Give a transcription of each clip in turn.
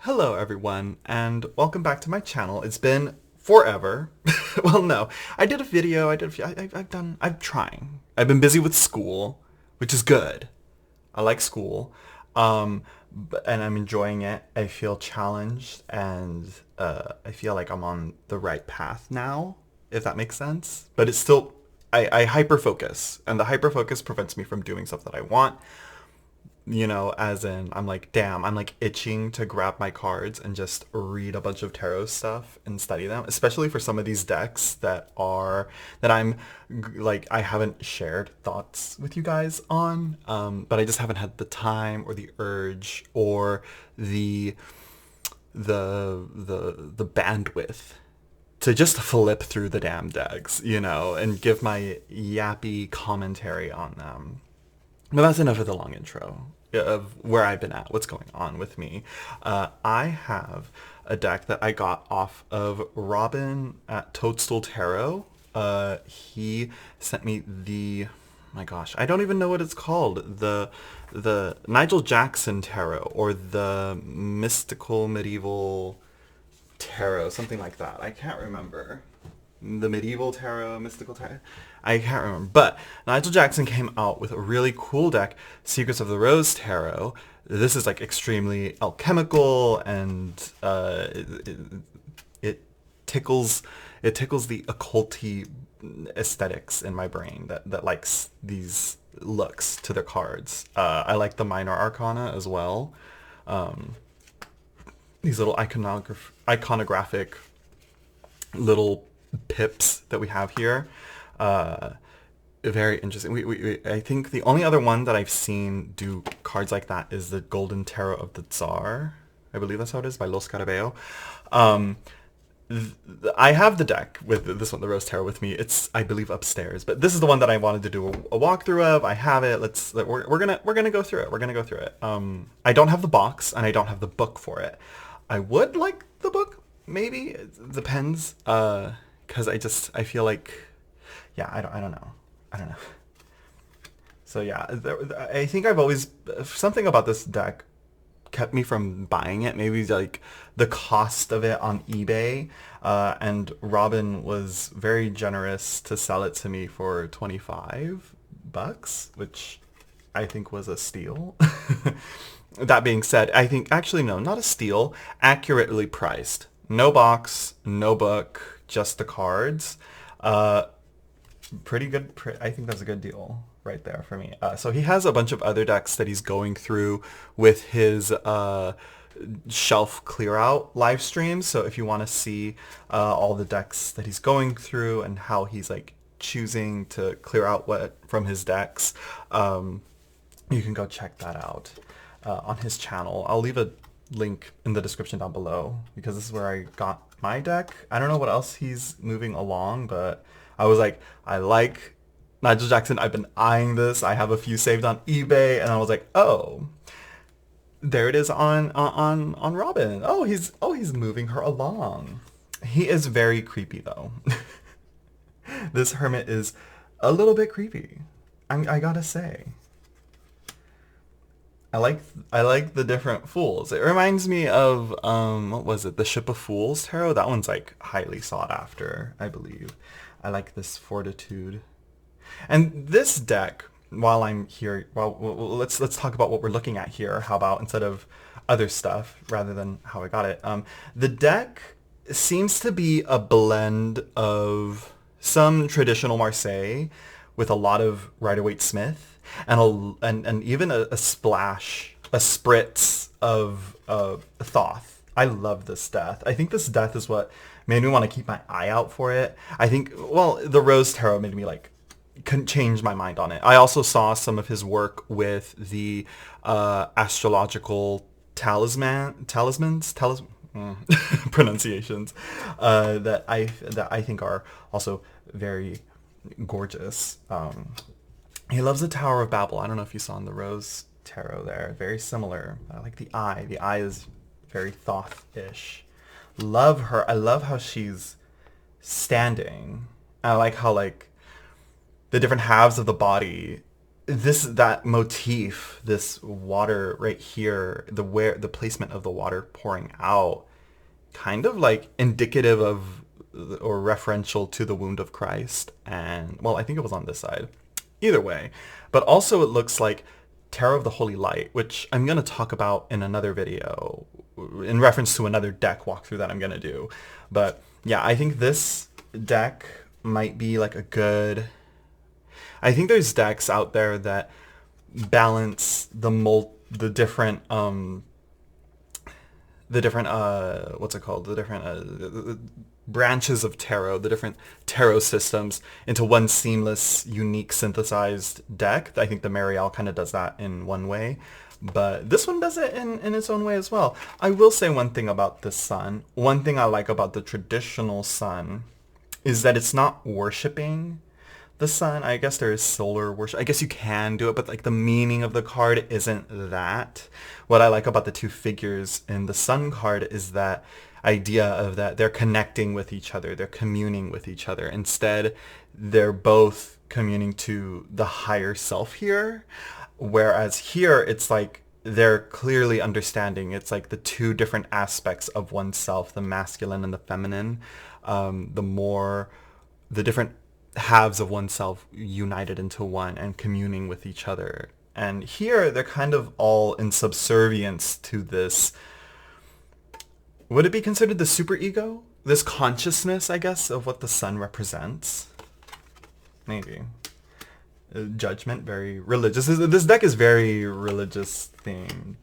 Hello everyone, and welcome back to my channel. It's been forever. Well, no, I did a video, I'm trying. I've been busy with school, which is good. I like school, and I'm enjoying it. I feel challenged, and I feel like I'm on the right path now, if that makes sense. But it's still, I hyper-focus, and the hyper-focus prevents me from doing stuff that I want. As in, I'm like, damn, I'm like itching to grab my cards and just read a bunch of tarot stuff and study them, especially for some of these decks that I haven't shared thoughts with you guys on, but I just haven't had the time or the urge or the the bandwidth to just flip through the damn decks, and give my yappy commentary on them. But that's enough of the long intro of where I've been at, what's going on with me. I have a deck that I got off of Robin at Toadstool Tarot. He sent me my gosh, I don't even know what it's called. The Nigel Jackson Tarot, or the Mystical Medieval Tarot, something like that. I can't remember. The medieval tarot, mystical tarot. I can't remember. But Nigel Jackson came out with a really cool deck, Secrets of the Rose Tarot. This is like extremely alchemical, and it tickles the occulty aesthetics in my brain that likes these looks to their cards. I like the minor arcana as well. These little iconographic little pips that we have here. Very interesting. I think the only other one that I've seen do cards like that is the Golden Tarot of the Tsar. I believe that's how it is, by Los Carabeo. I have the deck with this one, the Rose Tarot, with me. It's, I believe, upstairs, but this is the one that I wanted to do a walkthrough of. I have it. We're gonna go through it. We're gonna go through it. I don't have the box, and I don't have the book for it. I would like the book, maybe. It depends. Because I feel like, yeah, I don't know. I don't know. So yeah, I think I've always, something about this deck kept me from buying it. Maybe like the cost of it on eBay, and Robin was very generous to sell it to me for $25, which I think was a steal. That being said, I think, actually no, not a steal, accurately priced. No box, no book, just the cards. Pretty good. I think that's a good deal right there for me. So he has a bunch of other decks that he's going through with his shelf clear out live streams. So if you want to see all the decks that he's going through and how he's like choosing to clear out what from his decks, you can go check that out on his channel. I'll leave a link in the description down below, because this is where I got my deck. I don't know what else he's moving along, but I was like, I like Nigel Jackson. I've been eyeing this. I have a few saved on eBay, and I was like, oh, there it is on Robin. He's moving her along. He is very creepy though. This hermit is a little bit creepy. I gotta say. I like the different fools. It reminds me of what was it? The Ship of Fools tarot. That one's like highly sought after, I believe. I like this Fortitude. And this deck, while I'm here, let's talk about what we're looking at here. How about, instead of other stuff rather than how I got it? The deck seems to be a blend of some traditional Marseille with a lot of Rider-Waite-Smith, and even a splash, a spritz of Thoth. I love this death. I think this death is what made me want to keep my eye out for it. I think, well, the Rose Tarot made me like change my mind on it. I also saw some of his work with the astrological talismans, pronunciations, that I think are also very gorgeous. He loves the Tower of Babel. I don't know if you saw in the Rose Tarot there. Very similar. I like the eye. The eye is very Thoth-ish. Love her. I love how she's standing. I like how like the different halves of the body that motif, this water right here, the placement of the water pouring out, kind of like indicative of or referential to the wound of Christ. And well, I think it was on this side. Either way, but also it looks like Tarot of the Holy Light, which I'm going to talk about in another video in reference to another deck walkthrough that I'm going to do. But yeah, I think this deck might be like a good... I think there's decks out there that balance the different what's it called, the different branches of tarot, the different tarot systems into one seamless, unique, synthesized deck. I think the Marielle kind of does that in one way, but this one does it in its own way as well. I will say one thing about this sun. One thing I like about the traditional sun is that it's not worshipping the sun. I guess there is solar worship. I guess you can do it, but like the meaning of the card isn't that. What I like about the two figures in the sun card is that idea of that they're connecting with each other, they're communing with each other. Instead, they're both communing to the higher self here, whereas here it's like they're clearly understanding. It's like the two different aspects of oneself, the masculine and the feminine, the different halves of oneself united into one and communing with each other. And here they're kind of all in subservience to this. Would it be considered the superego? This consciousness, I guess, of what the sun represents? Maybe. Judgment, very religious. This deck is very religious themed.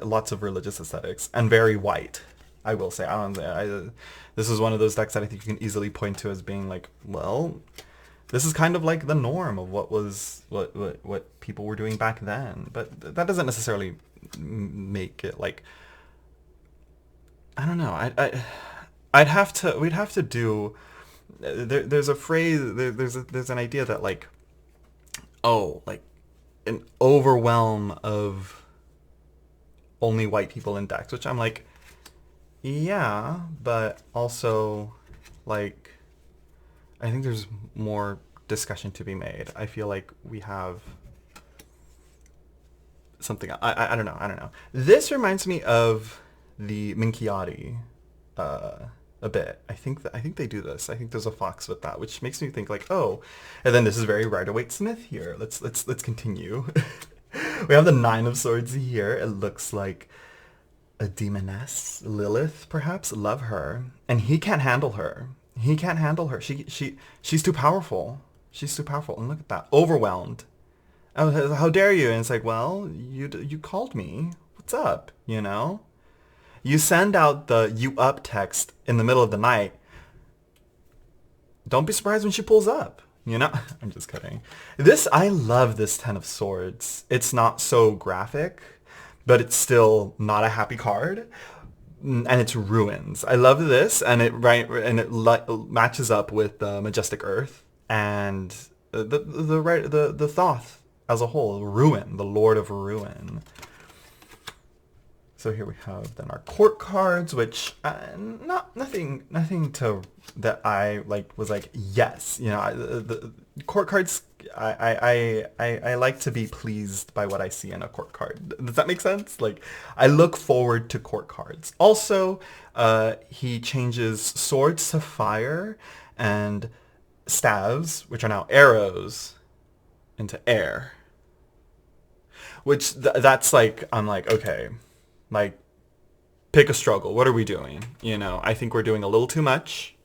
Lots of religious aesthetics. And very white, I will say. This is one of those decks that I think you can easily point to as being like, well, this is kind of like the norm of what people were doing back then. But that doesn't necessarily make it like... I don't know. We'd have to do. There's a phrase. There's an idea that like, like an overwhelm of only white people in decks, which I'm like, yeah, but also like, I think there's more discussion to be made. I feel like we have something. I don't know. I don't know. This reminds me of the Minchiati a bit. I think they do this. I think there's a fox with that, which makes me think like, oh, and then this is very Rider-Waite-Smith here. Let's continue. We have the Nine of Swords here. It looks like a demoness, Lilith, perhaps. Love her, and he can't handle her. He can't handle her. She's too powerful. She's too powerful. And look at that, overwhelmed. Oh, how dare you? And it's like, well, you called me. What's up? You know. You send out the "you up" text in the middle of the night. Don't be surprised when she pulls up. You know? I'm just kidding. I love this Ten of Swords. It's not so graphic, but it's still not a happy card. And it's ruins. I love this, and it matches up with the Majestic Earth and the Thoth as a whole. Ruin, the Lord of Ruin. So here we have then our court cards, which nothing to that I like was like, yes, you know, the court cards. I like to be pleased by what I see in a court card. Does that make sense? Like, I look forward to court cards. Also, he changes swords to fire and staves, which are now arrows, into air. Which that's like, I'm like, okay. Like, pick a struggle. What are we doing? You know, I think we're doing a little too much.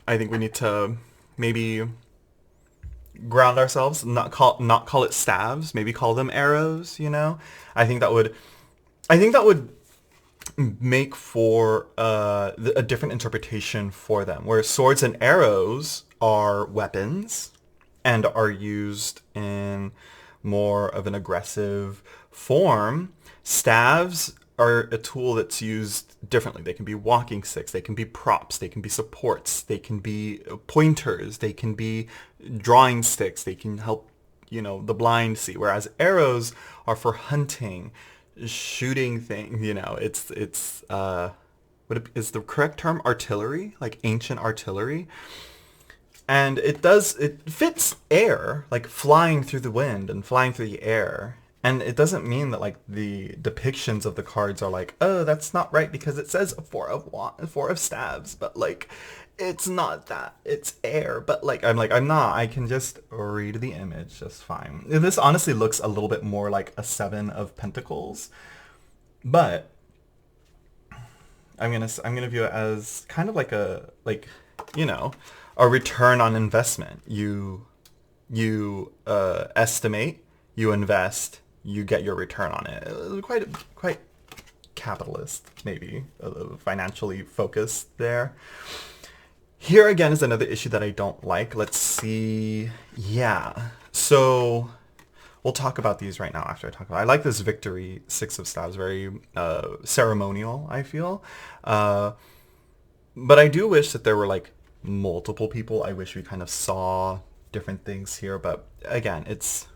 I think we need to maybe ground ourselves, not call it staves, maybe call them arrows, you know? I think that would make for a different interpretation for them, where swords and arrows are weapons and are used in more of an aggressive form. Staves are a tool that's used differently. They can be walking sticks, they can be props, they can be supports, they can be pointers, they can be drawing sticks, they can help, you know, the blind see. Whereas arrows are for hunting, shooting things, you know, it's what is the correct term? Artillery, like ancient artillery. And it fits air, like flying through the wind and flying through the air. And it doesn't mean that like the depictions of the cards are like, oh, that's not right because it says four of staves, but like it's not that. It's air. But like I'm not. I can just read the image just fine. This honestly looks a little bit more like a 7 of pentacles. But I'm gonna view it as kind of like a return on investment. You estimate, you invest, you get your return on it. Quite capitalist, maybe, financially focused there. Here again is another issue that I don't like. Let's see. Yeah. So we'll talk about these right now after I talk about it. I like this victory 6 of staves, very ceremonial, I feel. But I do wish that there were like multiple people. I wish we kind of saw different things here, but again, it's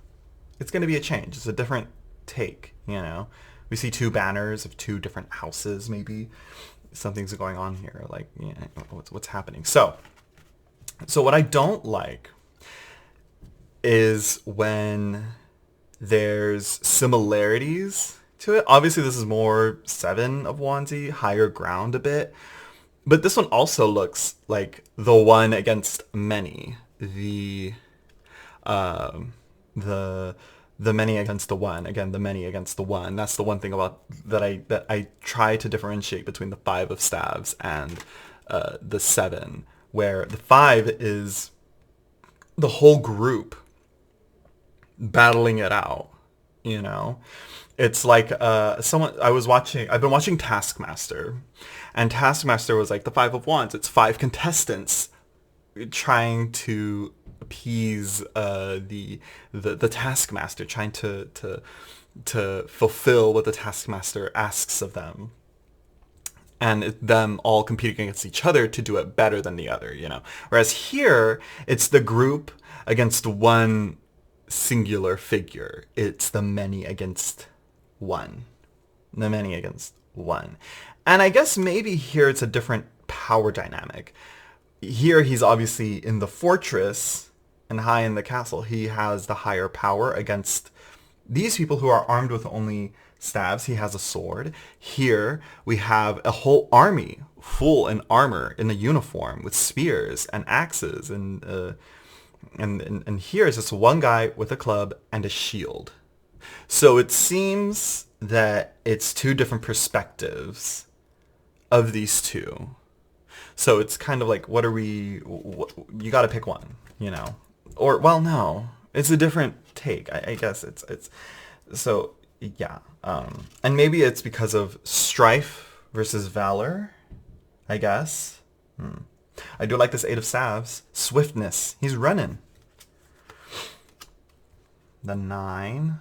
going to be a change. It's a different take, you know. We see 2 banners of 2 different houses, maybe. Something's going on here, like, yeah, what's happening? So what I don't like is when there's similarities to it. Obviously, this is more 7 of Wandsy, higher ground a bit. But this one also looks like the one against many. The many against the one. Again, the many against the one. That's the one thing about that I try to differentiate between the 5 of staves and the 7, where the 5 is the whole group battling it out, you know. It's like I've been watching Taskmaster, and Taskmaster was like the 5 of Wands. It's 5 contestants trying to appease the Taskmaster, trying to fulfill what the Taskmaster asks of them, and them all competing against each other to do it better than the other, you know. Whereas here, it's the group against one singular figure. It's the many against one. The many against one. And I guess maybe here it's a different power dynamic. Here he's obviously in the fortress and high in the castle. He has the higher power against these people who are armed with only staves. He has a sword. Here we have a whole army full in armor, in a uniform, with spears and axes, and here is just one guy with a club and a shield. So it seems that it's 2 different perspectives of these 2. So it's kind of like, you got to pick one, you know. Or, well, no, it's a different take. I guess it's so, yeah. And maybe it's because of strife versus valor, I guess. I do like this 8 of staves. Swiftness. He's running. The 9.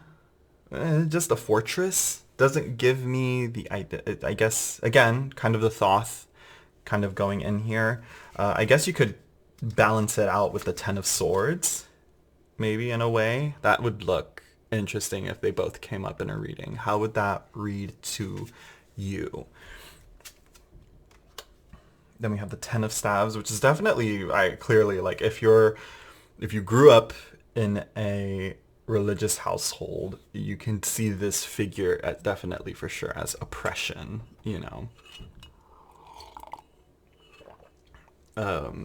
Just a fortress. Doesn't give me the idea. I guess, again, kind of the Thoth kind of going in here. I guess you could balance it out with the 10 of swords. Maybe, in a way. That would look interesting if they both came up in a reading. How would that read to you? Then we have the 10 of staves, which is definitely, clearly, like, if you grew up in a religious household, you can see this figure as definitely, for sure, as oppression, you know.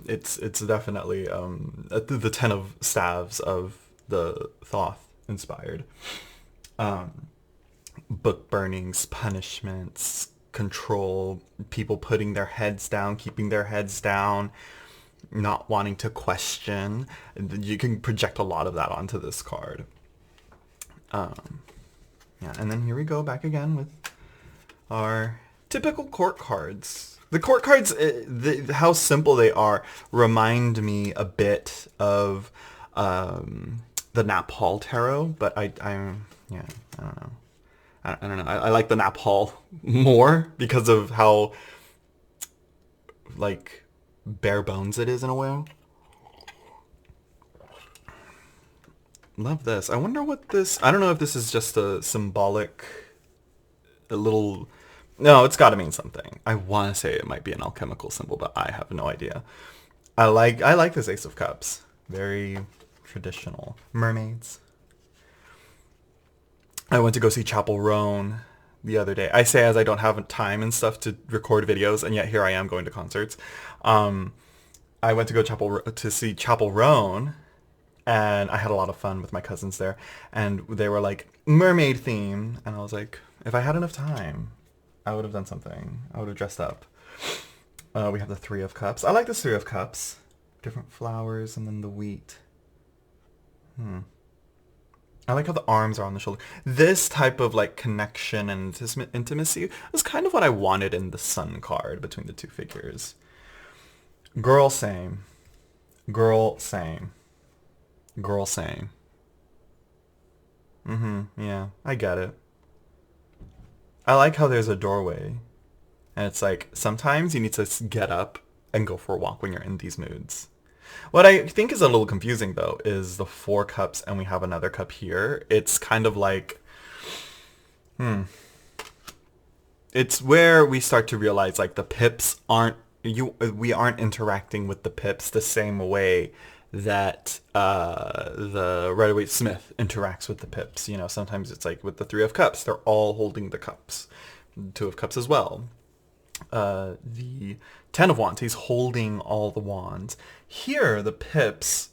It's definitely the 10 of staves of the Thoth inspired. Book burnings, punishments, control, people putting their heads down, keeping their heads down, not wanting to question. You can project a lot of that onto this card. Yeah, and then here we go back again with our typical court cards. The court cards, how simple they are, remind me a bit of the Nap Hall Tarot, but I don't know. I don't know. I like the Nap Hall more because of how, like, bare bones it is in a way. Love this. I wonder what this... I don't know if this is just a symbolic... a little... No, it's got to mean something. I want to say it might be an alchemical symbol, but I have no idea. I like this Ace of Cups. Very traditional. Mermaids. I went to go see Chapel Roan the other day. I say as I don't have time and stuff to record videos, and yet here I am going to concerts. I went to go to see Chapel Roan, and I had a lot of fun with my cousins there. And they were like mermaid theme, and I was like, if I had enough time, I would have done something. I would have dressed up. We have the Three of Cups. I like this Three of Cups. Different flowers and then the wheat. I like how the arms are on the shoulder. This type of like connection and intimacy is kind of what I wanted in the Sun card between the two figures. Girl, same. Girl, same. Girl, same. Yeah, I get it. I like how there's a doorway. And it's like, sometimes you need to get up and go for a walk when you're in these moods. What I think is a little confusing, though, is the Four Cups and we have another cup here. It's kind of like, it's where we start to realize, like, the pips we aren't interacting with the pips the same way that the Rider-Waite-Smith interacts with the pips. You know, sometimes it's like with the Three of Cups, they're all holding the cups. Two of Cups as well. The Ten of Wands, he's holding all the wands. Here, the pips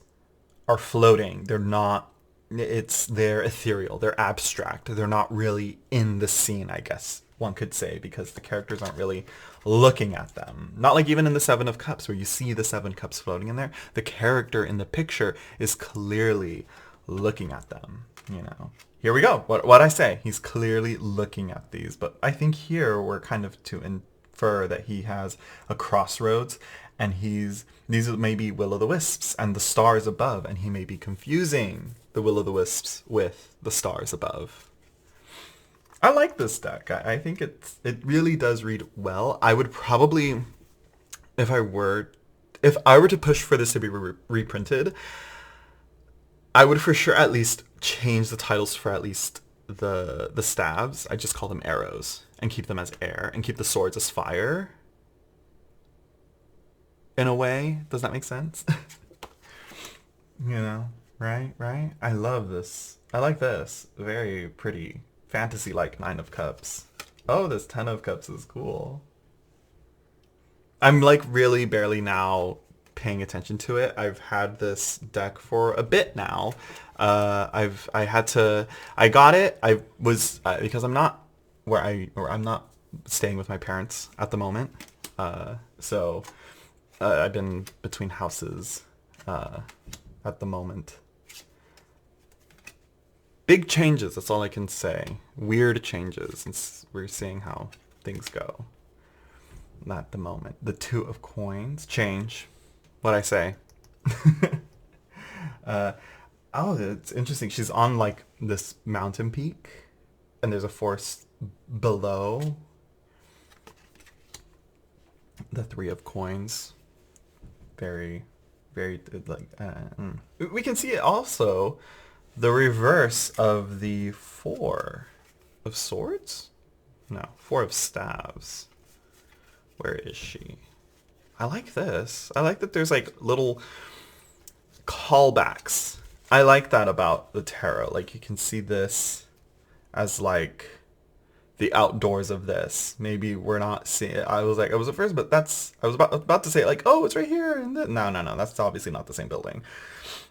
are floating. They're ethereal. They're abstract. They're not really in the scene, I guess one could say, because the characters aren't really looking at them. Not like even in the Seven of Cups, where you see the Seven Cups floating in there. The character in the picture is clearly looking at them, you know. Here we go. What I say. He's clearly looking at these. But I think here we're kind of to infer that he has a crossroads, and these are maybe Will-o'-the-Wisps and the stars above, and he may be confusing the Will-o'-the-Wisps with the stars above. I like this deck. I think it really does read well. I would probably, if I were to push for this to be reprinted, I would for sure at least change the titles for at least the staves. I just call them arrows and keep them as air and keep the swords as fire. In a way, does that make sense? You know, right? I love this. I like this. Very pretty. Fantasy-like Nine of Cups. Oh, this Ten of Cups is cool. I'm like really barely now paying attention to it. I've had this deck for a bit now. I got it. I was because I'm not I'm not staying with my parents at the moment. So I've been between houses at the moment. Big changes, that's all I can say. Weird changes, and we're seeing how things go. At the moment. The Two of Coins. Change. What'd I say? Oh, it's interesting. She's on, like, this mountain peak, and there's a forest below. The Three of Coins. Very, very, like, We can see it also the reverse of the Four of Swords? No, Four of Staves. Where is she? I like this. I like that there's like little callbacks. I like that about the tarot. Like you can see this as like the outdoors of this. Maybe we're not seeing it. I was at first, but I was about to say like, oh, it's right here. And no, that's obviously not the same building.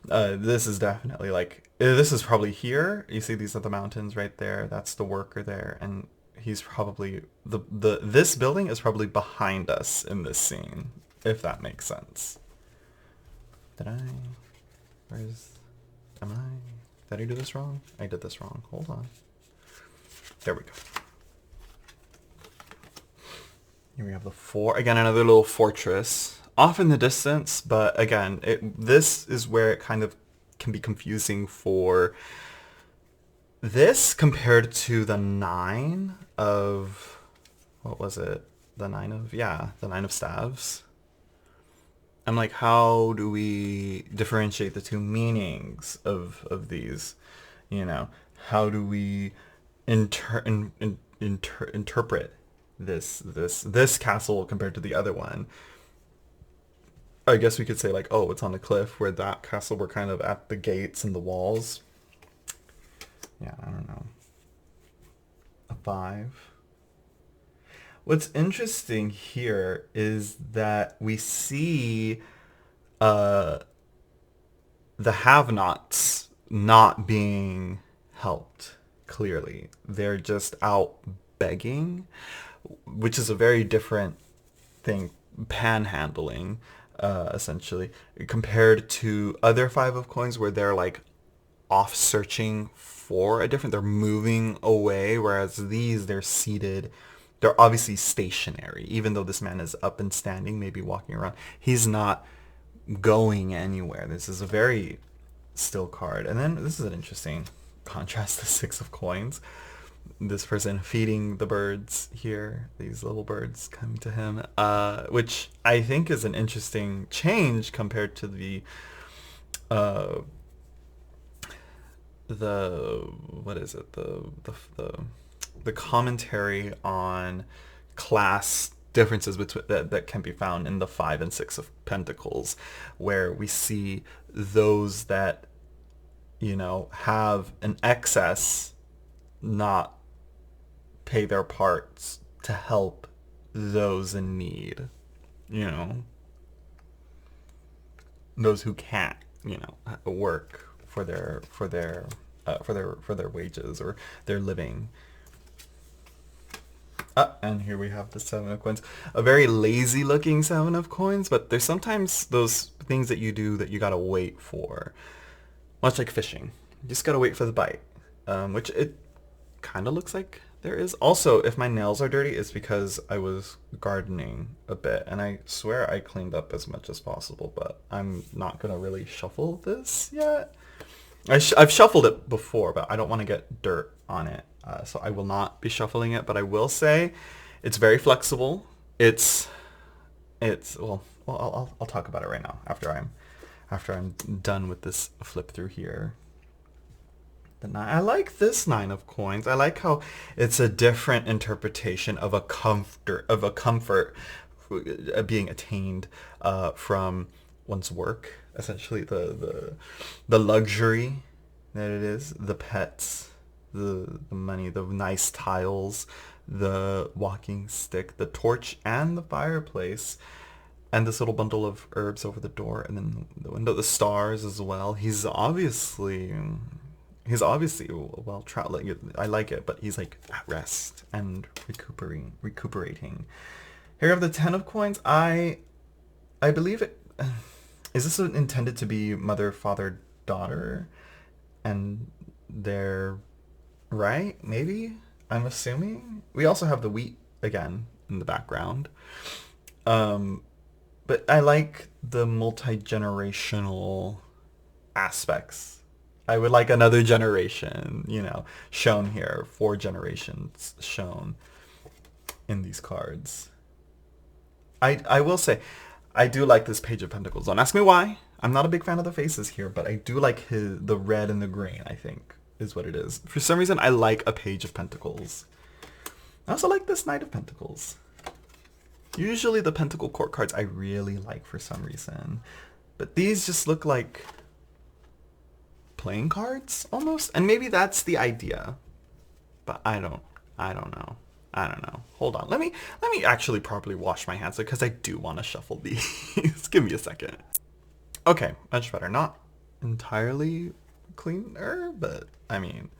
This is definitely like, this is probably here. You see these are the mountains right there. That's the worker there. And he's probably, this building is probably behind us in this scene, if that makes sense. Did I do this wrong? I did this wrong. Hold on. There we go. Here we have the Four. Again, another little fortress. Off in the distance, but again, this is where it kind of can be confusing for this compared to the Nine of... What was it? The Nine of Staves. I'm like, how do we differentiate the two meanings of these? You know, how do we interpret this castle compared to the other one? I guess we could say like, oh, it's on the cliff, where that castle were kind of at the gates and the walls. Yeah, I don't know. A 5. What's interesting here is that we see uh, the have-nots not being helped, clearly. They're just out begging, which is a very different thing, panhandling, essentially, compared to other 5 of coins where they're like off searching for a different, they're moving away, whereas these, they're seated. They're obviously stationary, even though this man is up and standing, maybe walking around. He's not going anywhere. This is a very still card. And then this is an interesting contrast to 6 of coins. This person feeding the birds here, these little birds coming to him, which I think is an interesting change compared to the what is it, the commentary on class differences between that can be found in the 5 and 6 of Pentacles, where we see those that, you know, have an excess not pay their parts to help those in need, you know, those who can't, you know, work for their wages or their living. And here we have the 7 of coins. A very lazy looking 7 of coins, but there's sometimes those things that you do that you gotta wait for. Much like fishing. You just gotta wait for the bite. Which it kind of looks like there is. Also, if my nails are dirty, it's because I was gardening a bit, and I swear I cleaned up as much as possible, but I'm not gonna really shuffle this yet. I've shuffled it before, but I don't want to get dirt on it. So I will not be shuffling it, but I will say it's very flexible. It's well I'll talk about it right now after I'm done with this flip through here. I like this 9 of coins. I like how it's a different interpretation of a comfort being attained from one's work. Essentially, the luxury that it is, the pets, the money, the nice tiles, the walking stick, the torch, and the fireplace, and this little bundle of herbs over the door, and then the window, the stars as well. He's obviously well traveling. I like it, but he's like at rest and recuperating. Here we have the 10 of coins. I believe it. Is this intended to be mother, father, daughter? And they're right? Maybe? I'm assuming. We also have the wheat again in the background. But I like the multi-generational aspects. I would like another generation, you know, shown here. 4 generations shown in these cards. I will say, I do like this Page of Pentacles. Don't ask me why. I'm not a big fan of the faces here, but I do like the red and the green, I think, is what it is. For some reason, I like a Page of Pentacles. I also like this Knight of Pentacles. Usually the Pentacle Court cards I really like for some reason. But these just look like playing cards, almost. And maybe that's the idea. But I don't know. I don't know. Hold on. Let me actually properly wash my hands because I do want to shuffle these. Give me a second. Okay, much better. Not entirely cleaner, but I mean,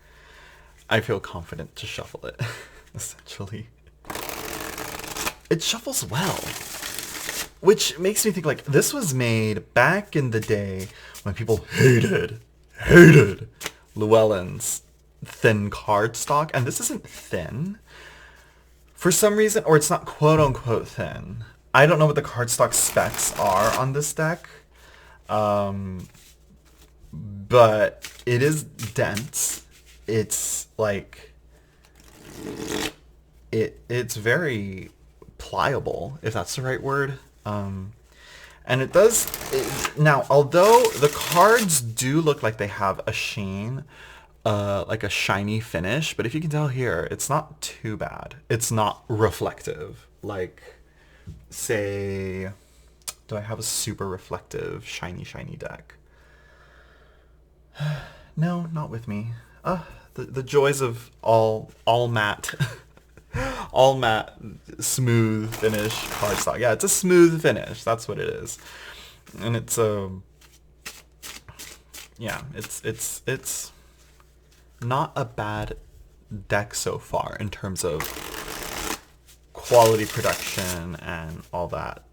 I feel confident to shuffle it, essentially. It shuffles well, which makes me think like this was made back in the day when people hated Llewellyn's thin cardstock, and this isn't thin. For some reason, or it's not quote-unquote thin. I don't know what the cardstock specs are on this deck. But it is dense. It's like... It's very pliable, if that's the right word. And it does... now, although the cards do look like they have a sheen... like a shiny finish, but if you can tell here, it's not too bad. It's not reflective, like, say, Do I have a super reflective, shiny deck? No, not with me. The joys of all matte, all matte, smooth finish cardstock. Yeah, it's a smooth finish. That's what it is, and it's yeah, it's not a bad deck so far in terms of quality production and all that.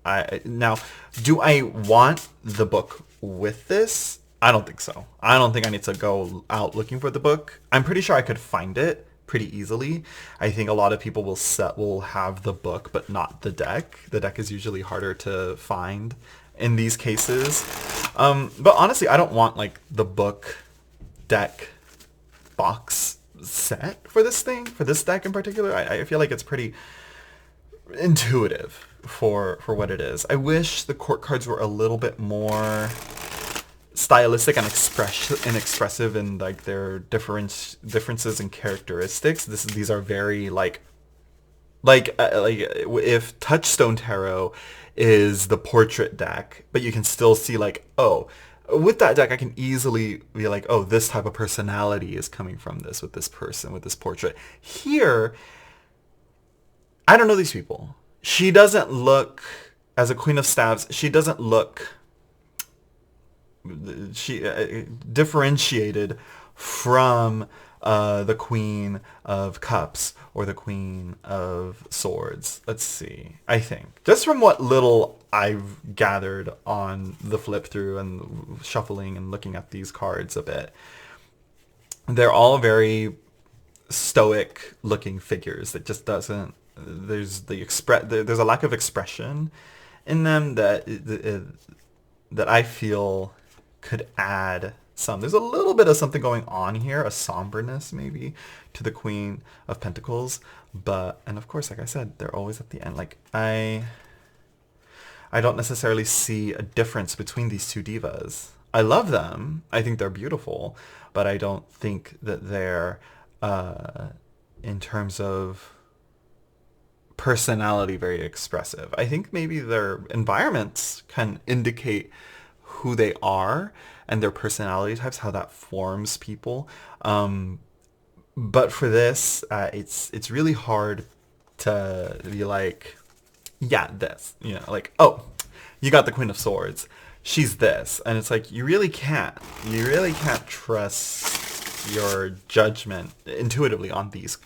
Now, do I want the book with this? I don't think so. I don't think I need to go out looking for the book. I'm pretty sure I could find it pretty easily. I think a lot of people will have the book but not the deck. The deck is usually harder to find in these cases. But honestly, I don't want like the book deck box set for this thing, for this deck in particular. I feel like it's pretty intuitive for what it is. I wish the court cards were a little bit more stylistic and expressive in like their differences and characteristics. These are very like if Touchstone Tarot is the portrait deck, but you can still see like, oh, with that deck I can easily be like, oh, this type of personality is coming from this with this person with this portrait. Here, I don't know these people. She doesn't look, as a Queen of Staves, she doesn't look differentiated from the Queen of Cups or the Queen of Swords. Let's see. I think just from what little I've gathered on the flip through and shuffling and looking at these cards a bit, they're all very stoic looking figures that just doesn't, there's a lack of expression in them that I feel could add some. There's a little bit of something going on here, a somberness maybe to the Queen of Pentacles, and of course, like I said, they're always at the end. Like I don't necessarily see a difference between these two divas. I love them. I think they're beautiful, but I don't think that they're in terms of personality very expressive. I think maybe their environments can indicate who they are and their personality types, how that forms people. But for this, it's really hard to be like, yeah, this, like, oh, you got the Queen of Swords, she's this, and it's like you really can't trust your judgment intuitively on these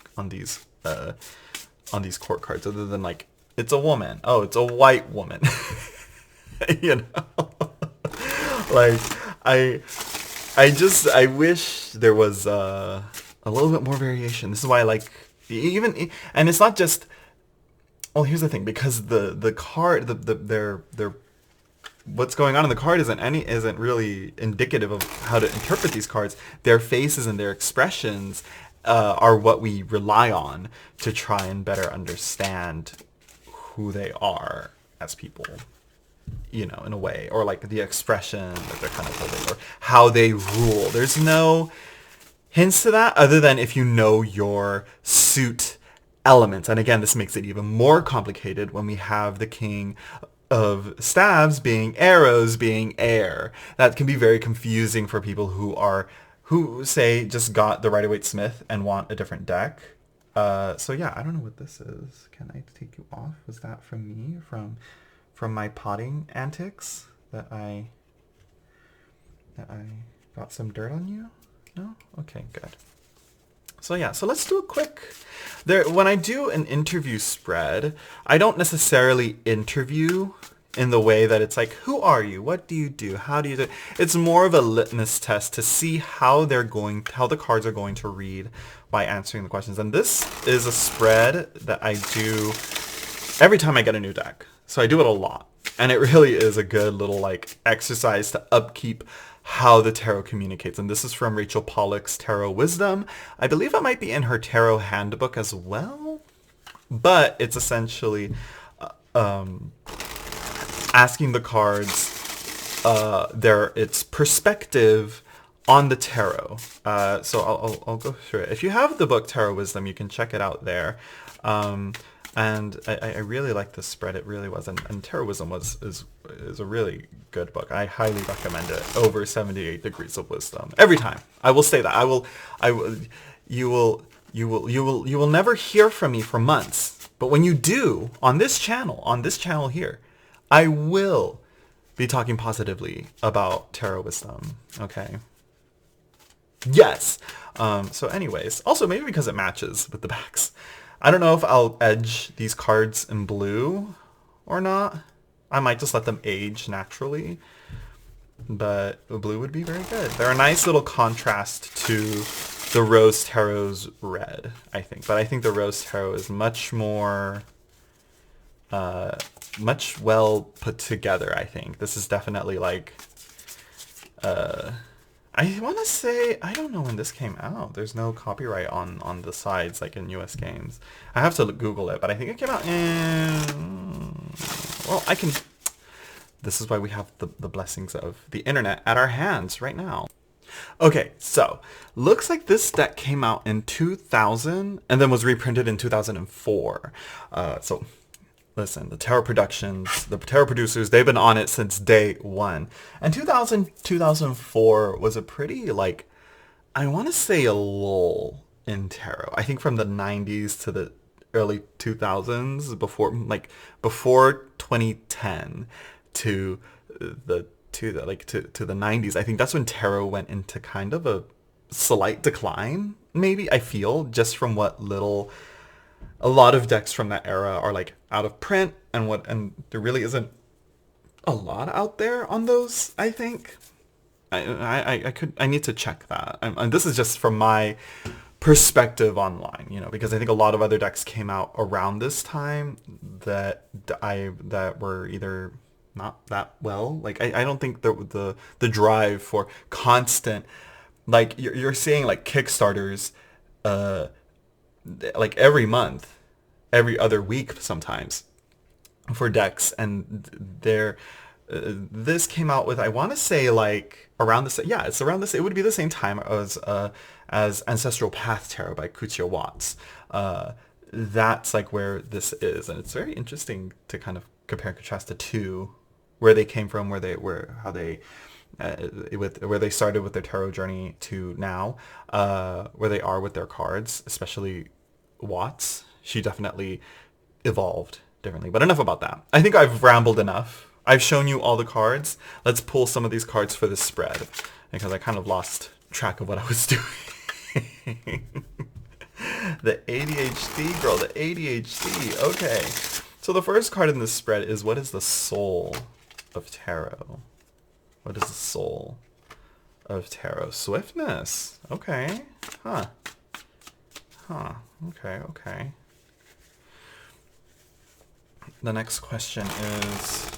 court cards, other than like, it's a woman, oh, it's a white woman. Like I wish there was a little bit more variation. This is why I like and it's not just, well, here's the thing, because the card, their what's going on in the card isn't really indicative of how to interpret these cards. Their faces and their expressions are what we rely on to try and better understand who they are as people, in a way, or like the expression that they're kind of holding, or how they rule. There's no hints to that other than if you know your suit elements. And again, this makes it even more complicated when we have the King of Staves being arrows, being air. That can be very confusing for people who say just got the Rider-Waite-Smith and want a different deck. So yeah, I don't know what this is. Can I take you off? Was that from me? From my potting antics that I got some dirt on you? No? Okay, good. So yeah, so let's do a quick, when I do an interview spread, I don't necessarily interview in the way that it's like, who are you? What do you do? How do you do it? It's more of a litmus test to see how the cards are going to read by answering the questions. And this is a spread that I do every time I get a new deck. So I do it a lot. And it really is a good little like exercise to upkeep how the tarot communicates. And this is from Rachel Pollack's Tarot Wisdom. I believe it might be in her tarot handbook as well. But it's essentially asking the cards its perspective on the tarot. So I'll go through it. If you have the book Tarot Wisdom, you can check it out there. And I really like this spread. It really was. And Tarot Wisdom is a really good book. I highly recommend it over 78 Degrees of Wisdom. Every time. I will say that. You will never hear from me for months. But when you do, on this channel here, I will be talking positively about Tarot Wisdom. Okay. Yes. So anyways, also maybe because it matches with the backs. I don't know if I'll edge these cards in blue or not. I might just let them age naturally. But blue would be very good. They're a nice little contrast to the Rose Tarot's red, I think. But I think the Rose Tarot is much more, much well put together, I think. This is definitely like, I want to say, I don't know when this came out. There's no copyright on the sides like in US games. I have to Google it, but I think it came out in, well, I can, this is why we have the blessings of the internet at our hands right now. Okay, so looks like this deck came out in 2000 and then was reprinted in 2004. So listen, the tarot productions, the tarot producers, they've been on it since day one. And 2004 was a pretty, like, I want to say a lull in tarot. I think from the 90s to the early 2000s, before 2010 to the 90s. I think that's when tarot went into kind of a slight decline, maybe, I feel, just from what little. A lot of decks from that era are like out of print, and there really isn't a lot out there on those. I think I need to check that. And this is just from my perspective online, you know, because I think a lot of other decks came out around this time that were either not that well. Like I don't think the drive for constant, like you're seeing like Kickstarters, like every month, every other week sometimes for decks, and this came out with, I want to say, like around this, yeah, it's around this, it would be the same time as Ancestral Path Tarot by Kuchia Watts. That's like where this is, and it's very interesting to kind of compare and contrast the two, where they came from, where they started with their tarot journey to now, where they are with their cards, especially Watts. She definitely evolved differently. But enough about that. I think I've rambled enough. I've shown you all the cards. Let's pull some of these cards for this spread, because I kind of lost track of what I was doing. The ADHD girl, the ADHD. Okay. So the first card in this spread is, what is the soul of tarot? What is the soul of tarot? Swiftness. Okay. Huh. Okay. The next question is,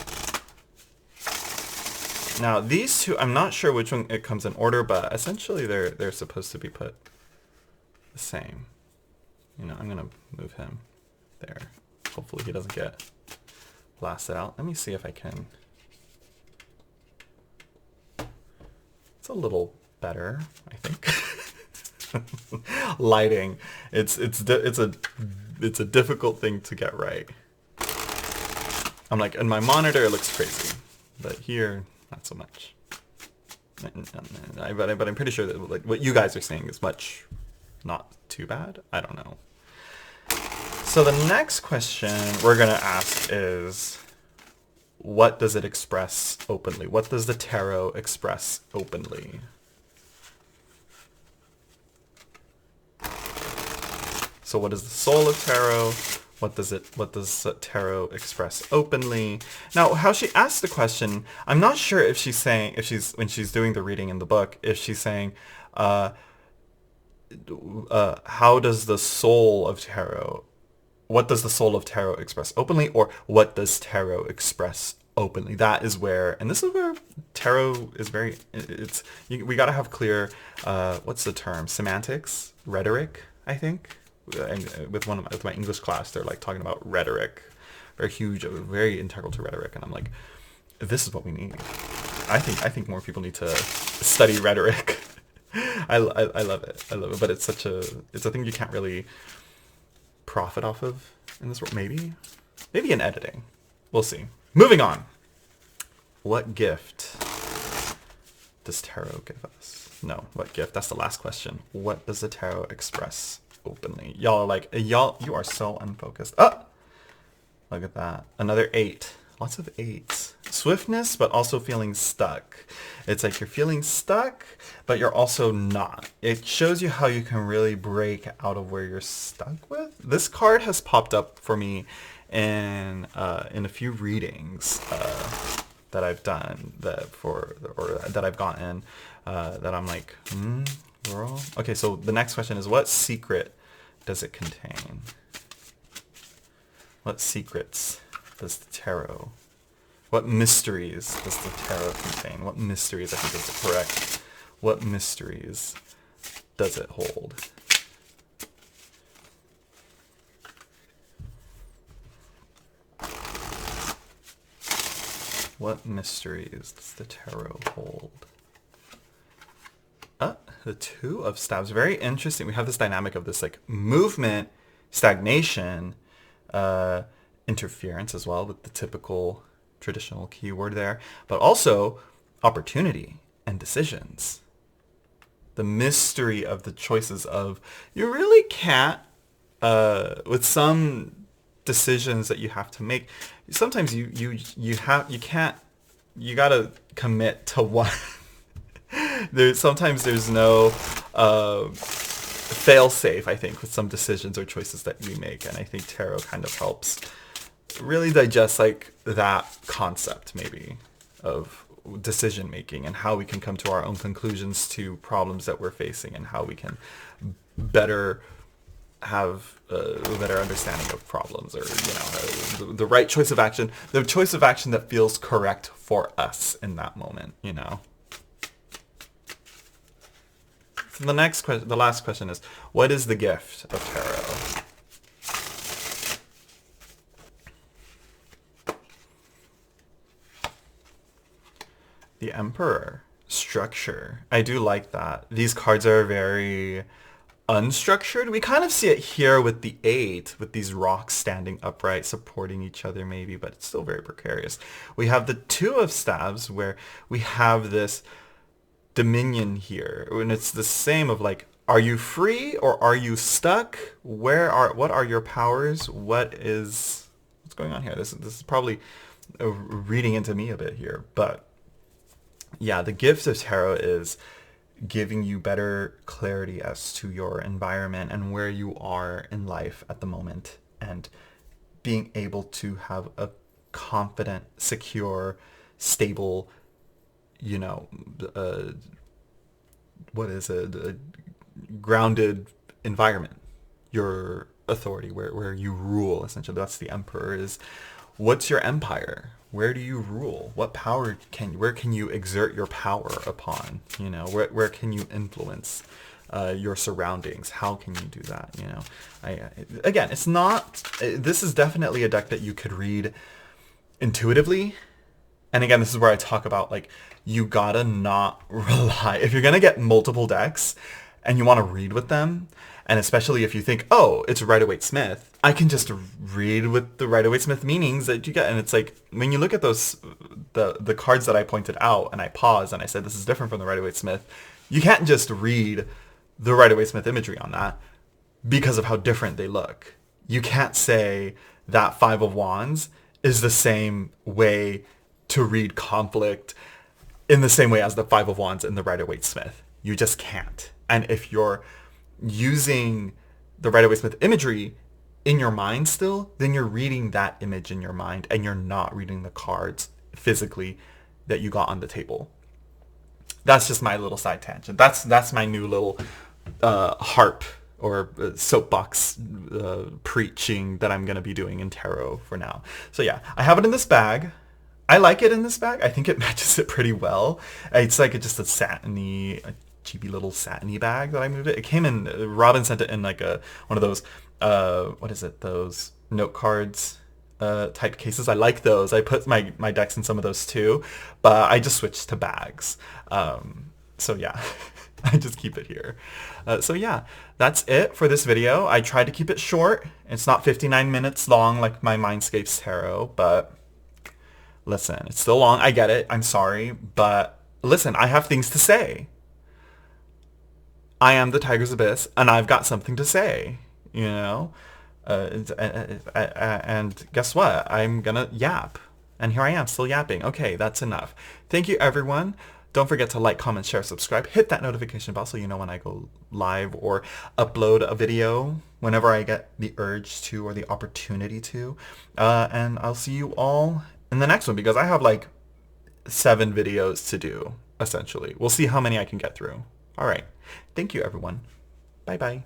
now these two, I'm not sure which one it comes in order, but essentially they're supposed to be put the same. You know, I'm gonna move him there. Hopefully he doesn't get blasted out. Let me see if I can. It's a little better, I think. Lighting, it's a difficult thing to get right. I'm like, in my monitor it looks crazy, but here not so much. But I'm pretty sure that like what you guys are saying is much not too bad. I don't know. So the next question we're gonna ask is, what does it express openly? What does the tarot express openly? So what is the soul of tarot? What does tarot express openly? Now, how she asked the question, I'm not sure if she's saying, when she's doing the reading in the book, if she's saying, how does the soul of tarot, what does the soul of tarot express openly, or what does tarot express openly? That is where, and this is where tarot is very, we gotta have clear, what's the term? Semantics? Rhetoric, I think. And with my English class, they're like talking about rhetoric, very huge, very integral to rhetoric, and I'm like, this is what we need. I think more people need to study rhetoric I love it. I love it. But it's a thing you can't really profit off of in this world. Maybe in editing. We'll see. Moving on. What gift does tarot give us? No, what gift? That's the last question. What does the tarot express openly? Y'all are like, you are so unfocused. Oh! Look at that. Another 8. Lots of 8s. Swiftness, but also feeling stuck. It's like you're feeling stuck, but you're also not. It shows you how you can really break out of where you're stuck with. This card has popped up for me in a few readings that I've done that I've gotten that I'm like, girl. Okay, so the next question is, what secret does it contain? What secrets does the tarot? What mysteries does the tarot contain? What mysteries, I think is correct. What mysteries does it hold? What mysteries does the tarot hold? The 2 of Staves. Very interesting. We have this dynamic of this like movement, stagnation, interference as well with the typical traditional keyword there, but also opportunity and decisions. The mystery of the choices of, you really can't, with some decisions that you have to make, sometimes you gotta commit to one. Sometimes there's no fail safe, I think, with some decisions or choices that we make, and I think tarot kind of helps really digest like that concept maybe of decision making and how we can come to our own conclusions to problems that we're facing and how we can better have a better understanding of problems, or the right choice of action, the choice of action that feels correct for us in that moment. So the last question is, what is the gift of tarot? The Emperor. Structure. I do like that. These cards are very unstructured. We kind of see it here with the 8, with these rocks standing upright, supporting each other maybe, but it's still very precarious. We have the 2 of Staves, where we have this dominion here, and it's the same of like, are you free or are you stuck? What are your powers? What's going on here? This is probably reading into me a bit here, but yeah, the gift of tarot is giving you better clarity as to your environment and where you are in life at the moment, and being able to have a confident, secure, stable, a grounded environment, your authority, where you rule, essentially. That's the Emperor. Is what's your empire? Where do you rule? What power where can you exert your power upon? Where can you influence your surroundings? How can you do that? Again, it's not, this is definitely a deck that you could read intuitively. And again, this is where I talk about, like, you gotta not rely, if you're gonna get multiple decks and you want to read with them, and especially if you think, oh, it's Rider-Waite-Smith, I can just read with the Rider-Waite-Smith meanings that you get. And it's like, when you look at those, the cards that I pointed out, and I paused and I said, this is different from the Rider-Waite-Smith, you can't just read the Rider-Waite-Smith imagery on that because of how different they look. You can't say that 5 of Wands is the same way to read conflict in the same way as the 5 of Wands in the Rider-Waite-Smith. You just can't. And if you're using the Rider-Waite-Smith imagery in your mind still, then you're reading that image in your mind and you're not reading the cards physically that you got on the table. That's just my little side tangent. That's my new little harp or soapbox preaching that I'm going to be doing in tarot for now. So yeah, I have it in this bag. I like it in this bag. I think it matches it pretty well. It's like just a satiny, cheapy little satiny bag that I moved it. It came in, Robin sent it in like one of those, what is it, those note cards type cases. I like those. I put my decks in some of those too, but I just switched to bags. So yeah, I just keep it here. So yeah, that's it for this video. I tried to keep it short. It's not 59 minutes long like my Mindscapes tarot, but listen, it's still long. I get it. I'm sorry, but listen, I have things to say. I am the Tiger's Abyss, and I've got something to say, you know? And guess what? I'm gonna yap. And here I am, still yapping. Okay, that's enough. Thank you, everyone. Don't forget to like, comment, share, subscribe. Hit that notification bell so you know when I go live or upload a video whenever I get the urge to or the opportunity to. And I'll see you all in the next one because I have like 7 videos to do, essentially. We'll see how many I can get through. All right. Thank you, everyone. Bye-bye.